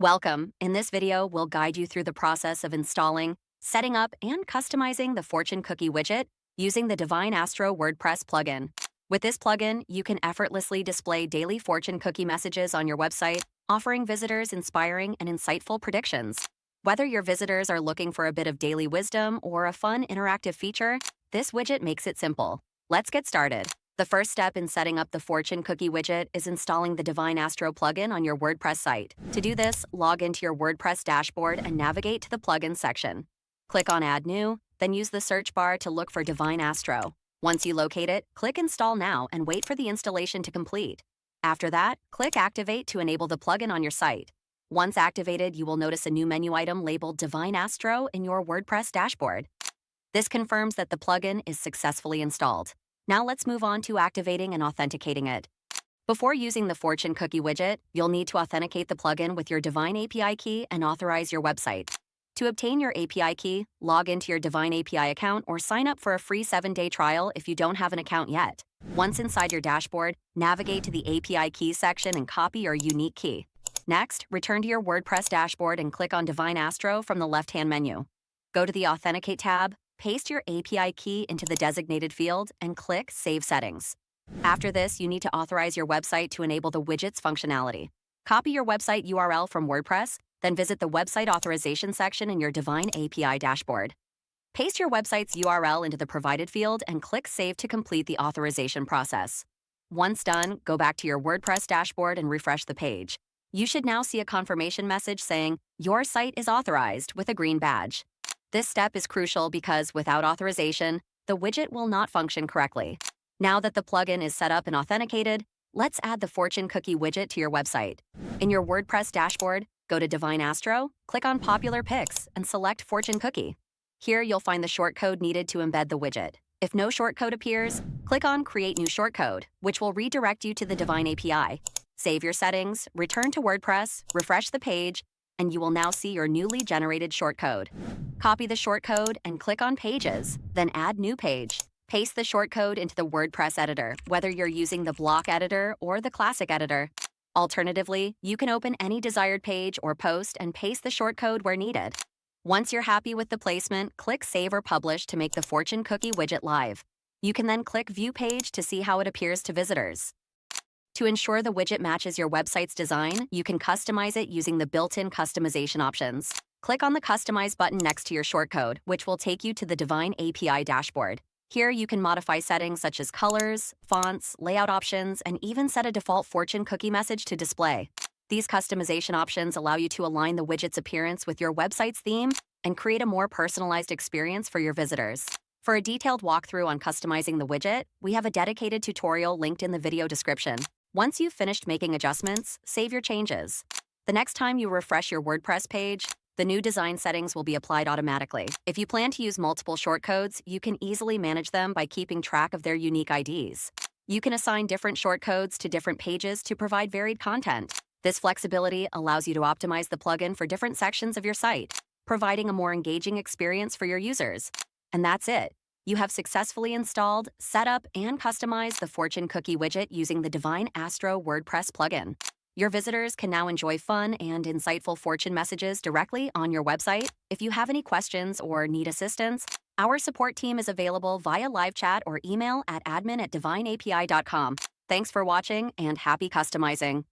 Welcome. In this video, we'll guide you through the process of installing, setting up, and customizing the Fortune Cookie Widget using the Divine Astro WordPress plugin. With this plugin, you can effortlessly display daily Fortune Cookie messages on your website, offering visitors inspiring and insightful predictions. Whether your visitors are looking for a bit of daily wisdom or a fun interactive feature, this widget makes it simple. Let's get started. The first step in setting up the Fortune Cookie Widget is installing the Divine Astro plugin on your WordPress site. To do this, log into your WordPress dashboard and navigate to the Plugins section. Click on Add New, then use the search bar to look for Divine Astro. Once you locate it, click Install Now and wait for the installation to complete. After that, click Activate to enable the plugin on your site. Once activated, you will notice a new menu item labeled Divine Astro in your WordPress dashboard. This confirms that the plugin is successfully installed. Now let's move on to activating and authenticating it. Before using the Fortune Cookie Widget, you'll need to authenticate the plugin with your Divine API key and authorize your website. To obtain your API key, log into your Divine API account or sign up for a free 7-day trial if you don't have an account yet. Once inside your dashboard, navigate to the API key section and copy your unique key. Next, return to your WordPress dashboard and click on Divine Astro from the left-hand menu. Go to the Authenticate tab, paste your API key into the designated field, and click Save Settings. After this, you need to authorize your website to enable the widget's functionality. Copy your website URL from WordPress, then visit the Website Authorization section in your Divine API dashboard. Paste your website's URL into the provided field and click Save to complete the authorization process. Once done, go back to your WordPress dashboard and refresh the page. You should now see a confirmation message saying, "Your site is authorized," with a green badge. This step is crucial because without authorization, the widget will not function correctly. Now that the plugin is set up and authenticated, let's add the Fortune Cookie Widget to your website. In your WordPress dashboard, go to Divine Astro, click on Popular Picks, and select Fortune Cookie. Here you'll find the shortcode needed to embed the widget. If no shortcode appears, click on Create New Shortcode, which will redirect you to the Divine API. Save your settings, return to WordPress, refresh the page, and you will now see your newly generated shortcode. Copy the shortcode and click on Pages, then add New Page. Paste the shortcode into the WordPress editor, whether you're using the block editor or the classic editor. Alternatively, you can open any desired page or post and paste the shortcode where needed. Once you're happy with the placement, click Save or Publish to make the Fortune Cookie Widget live. You can then click View Page to see how it appears to visitors. To ensure the widget matches your website's design, you can customize it using the built-in customization options. Click on the Customize button next to your shortcode, which will take you to the Divine API dashboard. Here you can modify settings such as colors, fonts, layout options, and even set a default Fortune Cookie message to display. These customization options allow you to align the widget's appearance with your website's theme and create a more personalized experience for your visitors. For a detailed walkthrough on customizing the widget, we have a dedicated tutorial linked in the video description. Once you've finished making adjustments, save your changes. The next time you refresh your WordPress page, the new design settings will be applied automatically. If you plan to use multiple shortcodes, you can easily manage them by keeping track of their unique IDs. You can assign different shortcodes to different pages to provide varied content. This flexibility allows you to optimize the plugin for different sections of your site, providing a more engaging experience for your users. And that's it. You have successfully installed, set up, and customized the Fortune Cookie Widget using the Divine Astro WordPress plugin. Your visitors can now enjoy fun and insightful Fortune messages directly on your website. If you have any questions or need assistance, our support team is available via live chat or email at admin@divineapi.com. Thanks for watching and happy customizing.